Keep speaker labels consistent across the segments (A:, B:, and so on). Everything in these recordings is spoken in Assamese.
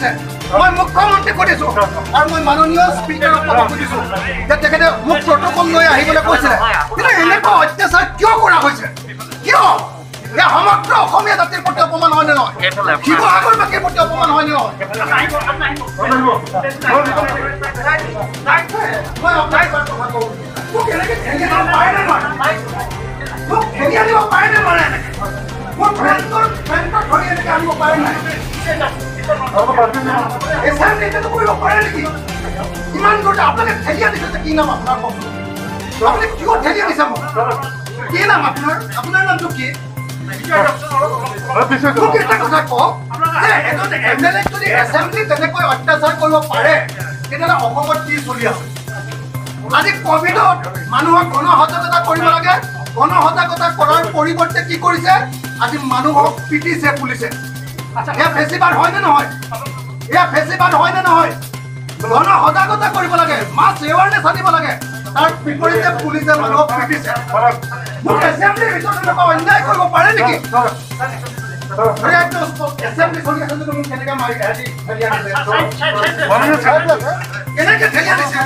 A: কৰিছে মই মুখ্যমন্ত্ৰীক সুধিছোঁ আৰু মই মাননীয় স্পীকাৰক সুধিছোঁ যে তেখেতে মোক প্ৰট'কল লৈ আহিবলৈ কৈছিলে কিন্তু এনেকুৱা অত্যাচাৰ কিয় কৰা হৈছে কিয় এয়া সমগ্ৰ অসমীয়া জাতিৰ প্ৰতি অপমান হয় নে নহয় শিৱসাগৰবাসীৰ প্ৰতি অপমান হয় নে নহয় মই আপোনাক কথা কওঁ মোক এনেকৈ ঠেলি আনিব পাৰে নে নোৱাৰে মোক ঠেলি আনিব পাৰে নে নোৱাৰে মোৰ ফ্ৰেণ্ডৰ ধৰি এনেকৈ আনিব পাৰে নাই এছাইনমেণ্টটো কৰিব পাৰে নেকি ইমান দূৰতে আপোনালোকে ঠেলি আনিছে যে কি নাম আপোনাৰ কওকচোন আপুনি কিয় ঠেলি আনিছে মোক কি নাম আপোনাৰ নামটো কি মোক এটা কথা কওক যে এজন এমএলএ যদি এছেম্বলি তেনেকৈ অত্যাচাৰ কৰিব পাৰে তেতিয়াহ'লে অসমত কি চলি আছে আজি কভিডত মানুহক গণসজাগতা কৰিব লাগে গণসজাগতা কৰাৰ পৰিৱৰ্তে কি কৰিছে আজি মানুহক পিটিছে পুলিচে এয়া ফেষ্টিভেল হয় নে নহয় এয়া ফেষ্টিভেল হয় নে নহয় গণসজাগতা কৰিব লাগে মাছ এৱাৰনেছ আনিব লাগে তাৰ বিপৰীতে পুলিচে মানুহক পিটিছে মোক এছেম্বলিৰ ভিতৰত এনেকুৱা অন্যায় কৰিব পাৰে নেকি এছেম্বলি চলি আছে যদি মোক কেনেকৈ মাৰি ঠেলি আনিছে কেনেকৈ ঠেলি আনিছে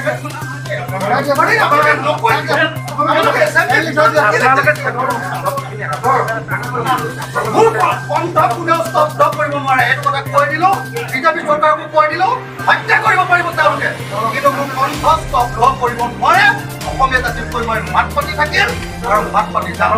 A: মোৰ কণ্ঠ কোনেও স্তব্ধ কৰিব নোৱাৰে এইটো কথা কৈ দিলোঁ বিজেপি চৰকাৰকো কৈ দিলোঁ হত্যা কৰিব পাৰিব তেওঁলোকে কিন্তু মোৰ কণ্ঠ স্তব্ধ কৰিব নোৱাৰে অসমীয়া জাতিতকৈ মই মাত পাতি থাকিম আৰু মাত পাতি যাম